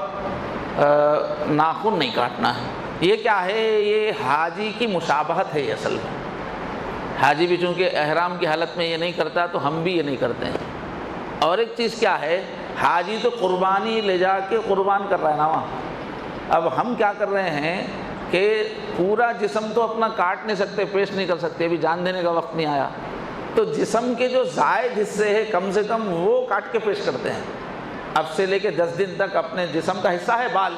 ناخن نہیں کاٹنا ہے، یہ کیا ہے؟ یہ حاجی کی مشابہت ہے. یہ اصل میں حاجی بھی چونکہ احرام کی حالت میں یہ نہیں کرتا تو ہم بھی یہ نہیں کرتے ہیں. اور ایک چیز کیا ہے، حاجی تو قربانی لے جا کے قربان کر رہا ہے نا وہاں. اب ہم کیا کر رہے ہیں کہ پورا جسم تو اپنا کاٹ نہیں سکتے، پیش نہیں کر سکتے، ابھی جان دینے کا وقت نہیں آیا، تو جسم کے جو زائد حصے ہیں کم سے کم وہ کاٹ کے پیش کرتے ہیں. اب سے لے کے 10 دن تک اپنے جسم کا حصہ ہے بال،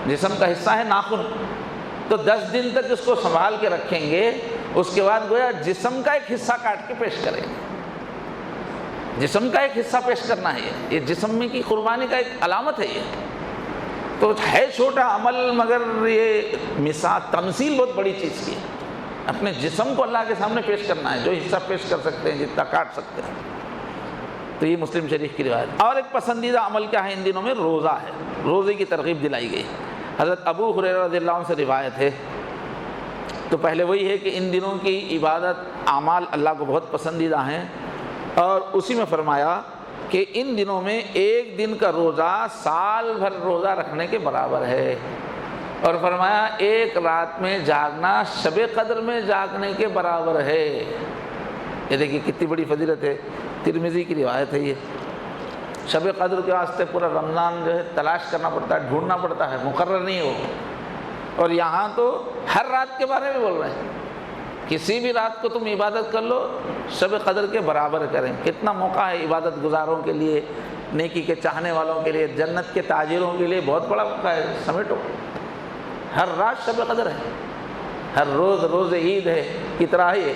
جسم کا حصہ ہے ناخن، تو 10 دن تک اس کو سنبھال کے رکھیں گے. اس کے بعد گویا جسم کا ایک حصہ کاٹ کے پیش کریں گے. جسم کا ایک حصہ پیش کرنا ہے. یہ جسم میں کی قربانی کا ایک علامت ہے. یہ تو ہے چھوٹا عمل، مگر یہ مثال تمثیل بہت بڑی چیز کی ہے. اپنے جسم کو اللہ کے سامنے پیش کرنا ہے، جو حصہ پیش کر سکتے ہیں، جتنا کاٹ سکتے ہیں. تو یہ مسلم شریف کی روایت. اور ایک پسندیدہ عمل کیا ہے ان دنوں میں؟ روزہ ہے. روزے کی ترغیب دلائی گئی. حضرت ابو ہریرہ رضی اللہ عنہ سے روایت ہے. تو پہلے وہی ہے کہ ان دنوں کی عبادت اعمال اللہ کو بہت پسندیدہ ہیں، اور اسی میں فرمایا کہ ان دنوں میں ایک دن کا روزہ سال بھر روزہ رکھنے کے برابر ہے. اور فرمایا ایک رات میں جاگنا شب قدر میں جاگنے کے برابر ہے. یہ دیکھیے کتنی بڑی فضیلت ہے. ترمذی کی روایت ہے. یہ شب قدر کے واسطے پورا رمضان جو ہے تلاش کرنا پڑتا ہے، ڈھونڈنا پڑتا ہے، مقرر نہیں ہو. اور یہاں تو ہر رات کے بارے میں بول رہے ہیں. کسی بھی رات کو تم عبادت کر لو، شب قدر کے برابر کریں. کتنا موقع ہے عبادت گزاروں کے لیے، نیکی کے چاہنے والوں کے لیے، جنت کے تاجروں کے لیے بہت بڑا موقع ہے. سمیٹو، ہر رات شب قدر ہے، ہر روز روز عید ہے کی طرح ہے.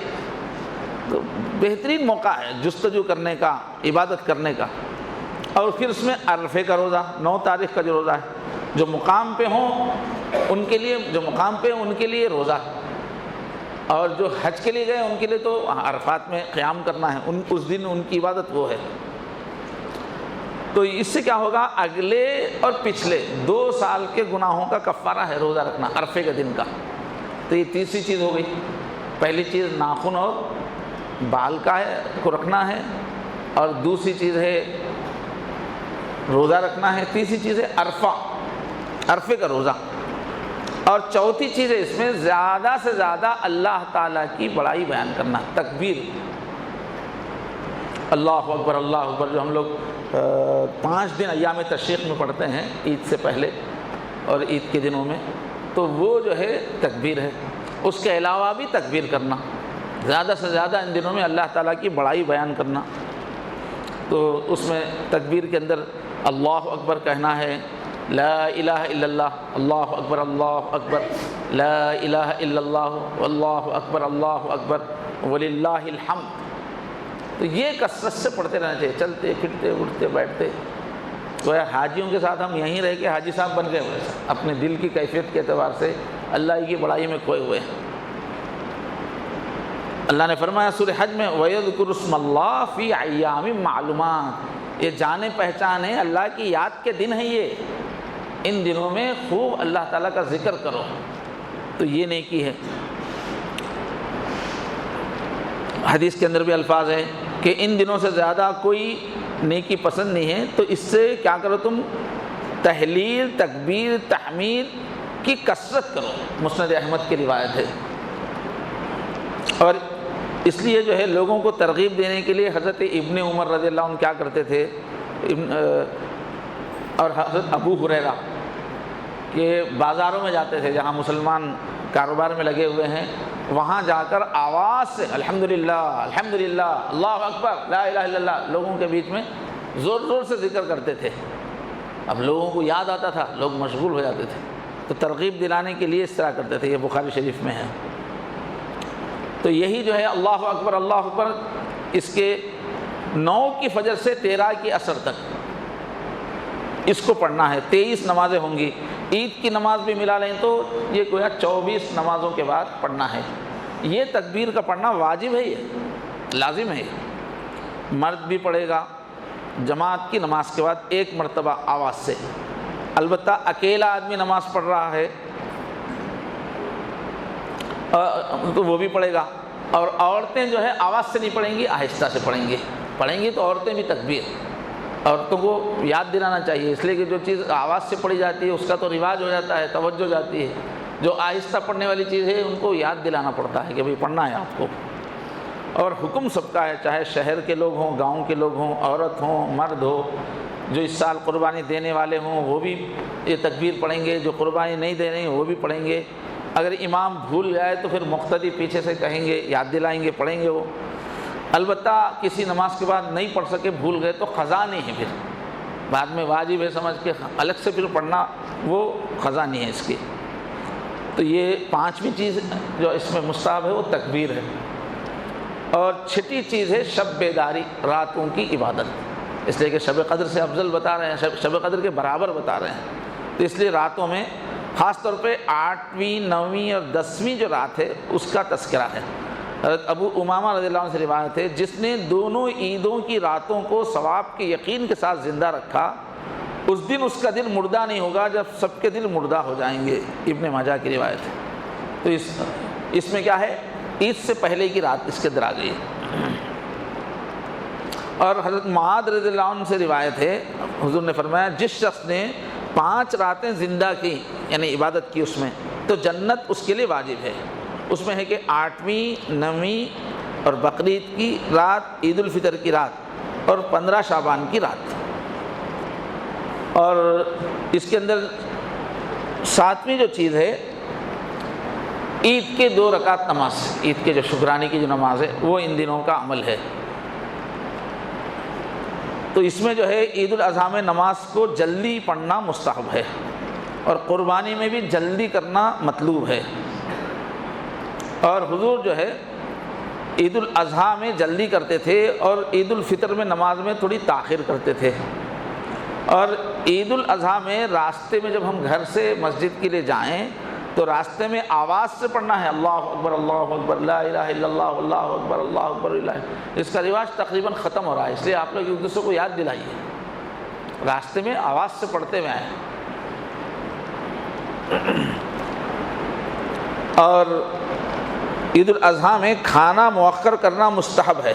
تو بہترین موقع ہے جستجو کرنے کا، عبادت کرنے کا. اور پھر اس میں عرفے کا روزہ، 9 تاریخ کا جو روزہ ہے، جو مقام پہ ہوں ان کے لیے، جو مقام پہ ان کے لیے روزہ ہے. اور جو حج کے لیے گئے ان کے لیے تو عرفات میں قیام کرنا ہے، اس دن ان کی عبادت وہ ہے. تو اس سے کیا ہوگا؟ اگلے اور پچھلے 2 سال کے گناہوں کا کفارہ ہے روزہ رکھنا عرفے کے دن کا. تو یہ تیسری چیز ہو گئی. پہلی چیز ناخن اور بال کا ہے کو رکھنا ہے، اور دوسری چیز ہے روزہ رکھنا ہے، تیسری چیز ہے عرفہ، عرفے کا روزہ. اور چوتھی چیز ہے اس میں زیادہ سے زیادہ اللہ تعالیٰ کی بڑائی بیان کرنا، تکبیر. اللہ اکبر اللہ اکبر جو ہم لوگ 5 دن ایام تشریق میں پڑھتے ہیں عید سے پہلے اور عید کے دنوں میں، تو وہ جو ہے تکبیر ہے. اس کے علاوہ بھی تکبیر کرنا، زیادہ سے زیادہ ان دنوں میں اللہ تعالیٰ کی بڑائی بیان کرنا. تو اس میں تکبیر کے اندر اللہ اکبر کہنا ہے، لا الہ الا اللہ، اللہ اکبر اللہ اکبر، لا الہ الا اللہ، واللہ اکبر اللہ اکبر، وللہ الحمد. تو یہ کثرت سے پڑھتے رہنا چاہیے، چلتے پھرتے اٹھتے بیٹھتے. تو حاجیوں کے ساتھ ہم یہیں رہ کے حاجی صاحب بن گئے ہوئے ہیں، اپنے دل کی کیفیت کے اعتبار سے اللہ کی بڑائی میں کھوئے ہوئے ہیں. اللہ نے فرمایا سورہ حج میں وَيَذْكُرُ اسْمَ اللَّهِ فِي أَيَّامٍ مَّعْلُومَاتٍ، یہ جانے پہچان ہے، اللہ کی یاد کے دن ہیں. یہ ان دنوں میں خوب اللہ تعالیٰ کا ذکر کرو. تو یہ نیکی ہے. حدیث کے اندر بھی الفاظ ہیں کہ ان دنوں سے زیادہ کوئی نیکی پسند نہیں ہے. تو اس سے کیا کرو تم؟ تحلیل، تکبیر، تحمید کی کثرت کرو. مسند احمد کی روایت ہے. اور اس لیے جو ہے لوگوں کو ترغیب دینے کے لیے حضرت ابن عمر رضی اللہ عنہ کیا کرتے تھے، اور حضرت ابو ہریرہ کہ بازاروں میں جاتے تھے جہاں مسلمان کاروبار میں لگے ہوئے ہیں، وہاں جا کر آواز سے الحمدللہ الحمدللہ اللہ اکبر لا الہ الا اللہ لوگوں کے بیچ میں زور زور سے ذکر کرتے تھے. اب لوگوں کو یاد آتا تھا، لوگ مشغول ہو جاتے تھے، تو ترغیب دلانے کے لیے اس طرح کرتے تھے. یہ بخاری شریف میں ہے. تو یہی جو ہے اللہ اکبر اللہ اکبر، اس کے 9 کی فجر سے 13 کی عصر تک اس کو پڑھنا ہے. 23 نمازیں ہوں گی. عید کی نماز بھی ملا لیں تو یہ گویا 24 نمازوں کے بعد پڑھنا ہے. یہ تکبیر کا پڑھنا واجب ہے، یہ لازم ہے. مرد بھی پڑھے گا جماعت کی نماز کے بعد 1 مرتبہ آواز سے. البتہ اکیلا آدمی نماز پڑھ رہا ہے تو وہ بھی پڑھے گا. اور عورتیں جو ہے آواز سے نہیں پڑھیں گی، آہستہ سے پڑھیں گی تو عورتیں بھی تکبیر. عورتوں کو یاد دلانا چاہیے، اس لیے کہ جو چیز آواز سے پڑھی جاتی ہے اس کا تو رواج ہو جاتا ہے، توجہ جاتی ہے. جو آہستہ پڑھنے والی چیز ہے ان کو یاد دلانا پڑتا ہے کہ بھئی پڑھنا ہے آپ کو۔ اور حکم سب کا ہے، چاہے شہر کے لوگ ہوں، گاؤں کے لوگ ہوں، عورت ہوں، مرد ہو، جو اس سال قربانی دینے والے ہوں وہ بھی یہ تکبیر پڑھیں گے، جو قربانی نہیں دے رہے ہیں وہ بھی پڑھیں گے۔ اگر امام بھول جائے تو پھر مقتدی پیچھے سے کہیں گے، یاد دلائیں گے، پڑھیں گے وہ۔ البتہ کسی نماز کے بعد نہیں پڑھ سکے، بھول گئے، تو قضا نہیں ہے، پھر بعد میں واجب ہے سمجھ کے الگ سے پھر پڑھنا، وہ قضا نہیں ہے اس کی۔ تو یہ پانچویں چیز جو اس میں مستحب ہے وہ تکبیر ہے۔ اور چھٹی چیز ہے شب بیداری، راتوں کی عبادت، اس لیے کہ شب قدر سے افضل بتا رہے ہیں، شب قدر کے برابر بتا رہے ہیں، تو اس لیے راتوں میں خاص طور پہ 8ویں، 9ویں اور 10ویں جو رات ہے اس کا تذکرہ ہے۔ حضرت ابو امامہ رضی اللہ عنہ سے روایت ہے، جس نے دونوں عیدوں کی راتوں کو ثواب کے یقین کے ساتھ زندہ رکھا، اس دن اس کا دل مردہ نہیں ہوگا جب سب کے دل مردہ ہو جائیں گے، ابن ماجہ کی روایت ہے۔ تو اس میں کیا ہے، عید سے پہلے کی رات اس کے اندر آ گئی ہے۔ اور حضرت معاذ رضی اللہ عنہ سے روایت ہے، حضور نے فرمایا جس شخص نے 5 راتیں زندہ کی، یعنی عبادت کی اس میں، تو جنت اس کے لیے واجب ہے۔ اس میں ہے کہ 8ویں، 9ویں اور بقرعید کی رات، عید الفطر کی رات اور 15 شعبان کی رات۔ اور اس کے اندر 7ویں جو چیز ہے، عید کے 2 رکعت نماز، عید کے جو شکرانے کی جو نماز ہے وہ ان دنوں کا عمل ہے۔ تو اس میں جو ہے عید الاضحیٰ میں نماز کو جلدی پڑھنا مستحب ہے، اور قربانی میں بھی جلدی کرنا مطلوب ہے۔ اور حضور جو ہے عید الاضحیٰ میں جلدی کرتے تھے، اور عید الفطر میں نماز میں تھوڑی تاخیر کرتے تھے۔ اور عید الاضحیٰ میں راستے میں جب ہم گھر سے مسجد کے لیے جائیں تو راستے میں آواز سے پڑھنا ہے، اللہ اکبر، اللہ اکبر، لا الہ الا اللہ، اللہ اکبر، اللہ اکبر، اللہ۔ اس کا رواج تقریباً ختم ہو رہا ہے، اس لیے آپ لوگ ایک دوسرے کو یاد دلائیے، راستے میں آواز سے پڑھتے ہوئے آئیں۔ اور عید الاضحیٰ میں کھانا مؤخر کرنا مستحب ہے،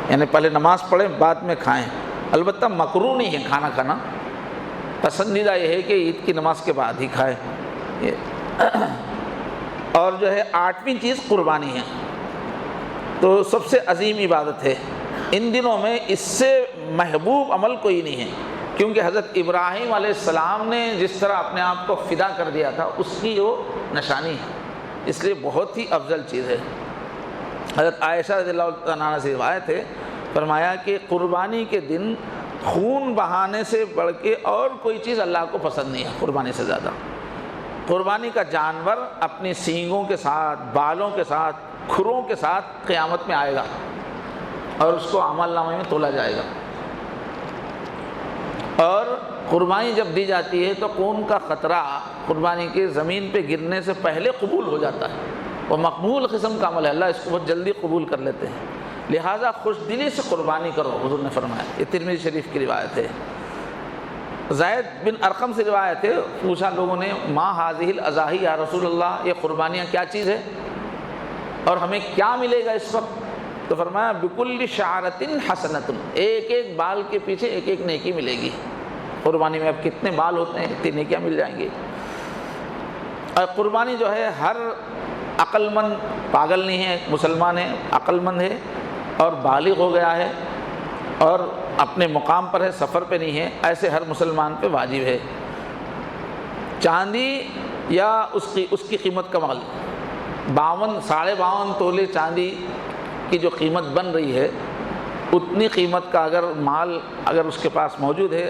یعنی پہلے نماز پڑھیں بعد میں کھائیں، البتہ مکروہ نہیں ہے کھانا کھانا، پسندیدہ یہ ہے کہ عید کی نماز کے بعد ہی کھائیں۔ اور جو ہے 8ویں چیز قربانی ہے، تو سب سے عظیم عبادت ہے۔ ان دنوں میں اس سے محبوب عمل کوئی نہیں ہے، کیونکہ حضرت ابراہیم علیہ السلام نے جس طرح اپنے آپ کو فدا کر دیا تھا اس کی وہ نشانی ہے، اس لیے بہت ہی افضل چیز ہے۔ حضرت عائشہ رضی اللہ عنہا سے روایت ہے، فرمایا کہ قربانی کے دن خون بہانے سے بڑھ کے اور کوئی چیز اللہ کو پسند نہیں ہے قربانی سے زیادہ۔ قربانی کا جانور اپنی سینگوں کے ساتھ، بالوں کے ساتھ، کھروں کے ساتھ قیامت میں آئے گا اور اس کو اعمال نامے میں تولا جائے گا۔ اور قربانی جب دی جاتی ہے تو خون کا قطرہ قربانی کے زمین پہ گرنے سے پہلے قبول ہو جاتا ہے، وہ مقبول قسم کا عمل ہے، اللہ اس کو بہت جلدی قبول کر لیتے ہیں، لہٰذا خوش دلی سے قربانی کرو، حضور نے فرمایا۔ یہ ترمذی شریف کی روایت ہے۔ زید بن ارقم سے روایت ہے، پوچھا لوگوں نے ما ہذہ الاضاحی یا رسول اللہ، یہ قربانیاں کیا چیز ہے اور ہمیں کیا ملے گا اس وقت؟ تو فرمایا بکل شعرۃ حسنۃ، ایک ایک بال کے پیچھے ایک ایک نیکی ملے گی۔ قربانی میں اب کتنے بال ہوتے ہیں اتنی نیکیاں مل جائیں گی۔ اور قربانی جو ہے ہر عقل مند، پاگل نہیں ہے، مسلمان ہے، عقل مند ہے اور بالغ ہو گیا ہے اور اپنے مقام پر ہے، سفر پہ نہیں ہے، ایسے ہر مسلمان پہ واجب ہے۔ چاندی یا اس کی قیمت کا مال 52 تولے چاندی کی جو قیمت بن رہی ہے، اتنی قیمت کا اگر مال اگر اس کے پاس موجود ہے،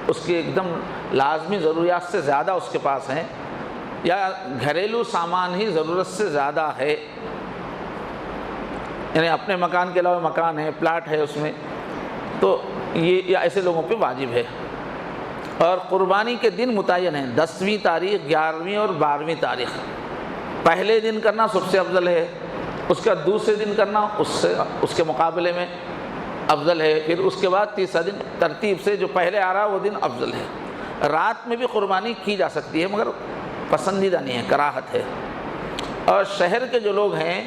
اس کی ایک دم لازمی ضروریات سے زیادہ اس کے پاس ہیں، یا گھریلو سامان ہی ضرورت سے زیادہ ہے، یعنی اپنے مکان کے علاوہ مکان ہے، پلاٹ ہے اس میں، تو یہ ایسے لوگوں پہ واجب ہے۔ اور قربانی کے دن متعین ہیں، 10ویں تاریخ، 11ویں اور 12ویں تاریخ۔ پہلے دن کرنا سب سے افضل ہے، اس کا دوسرے دن کرنا اس کے مقابلے میں افضل ہے، پھر اس کے بعد تیسرا دن، ترتیب سے جو پہلے آ رہا وہ دن افضل ہے۔ رات میں بھی قربانی کی جا سکتی ہے مگر پسندیدہ نہیں ہے، کراہت ہے۔ اور شہر کے جو لوگ ہیں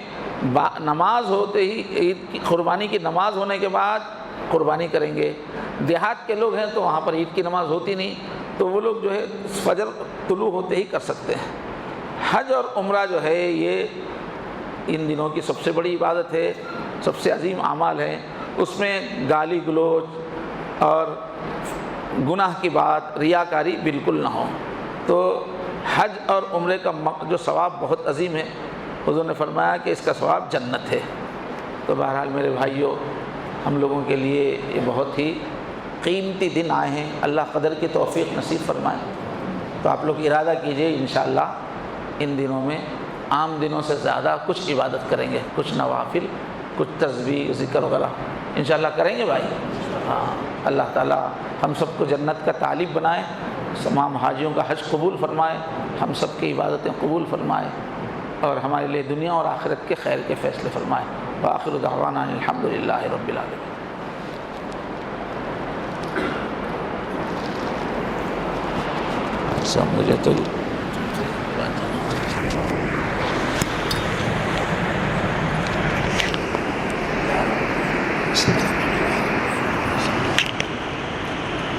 نماز ہوتے ہی، عید کی قربانی کی نماز ہونے کے بعد قربانی کریں گے۔ دیہات کے لوگ ہیں تو وہاں پر عید کی نماز ہوتی نہیں، تو وہ لوگ جو ہے فجر طلوع ہوتے ہی کر سکتے ہیں۔ حج اور عمرہ جو ہے یہ ان دنوں کی سب سے بڑی عبادت ہے، سب سے عظیم اعمال ہے، اس میں گالی گلوچ اور گناہ کی بات، ریاکاری بالکل نہ ہو۔ تو حج اور عمرے کا جو ثواب بہت عظیم ہے، حضور نے فرمایا کہ اس کا ثواب جنت ہے۔ تو بہرحال میرے بھائیوں، ہم لوگوں کے لیے یہ بہت ہی قیمتی دن آئے ہیں، اللہ قدر کی توفیق نصیب فرمائے۔ تو آپ لوگ ارادہ کیجئے انشاءاللہ ان دنوں میں عام دنوں سے زیادہ کچھ عبادت کریں گے، کچھ نوافل، کچھ تسبیح ذکر وغیرہ انشاءاللہ کریں گے بھائی۔ ہاں، اللہ تعالیٰ ہم سب کو جنت کا طالب بنائے، تمام حاجیوں کا حج قبول فرمائے، ہم سب کی عبادتیں قبول فرمائے، اور ہمارے لیے دنیا اور آخرت کے خیر کے فیصلے فرمائے۔ وآخر دعوانا الحمدللہ رب العالمین۔ مجھے تو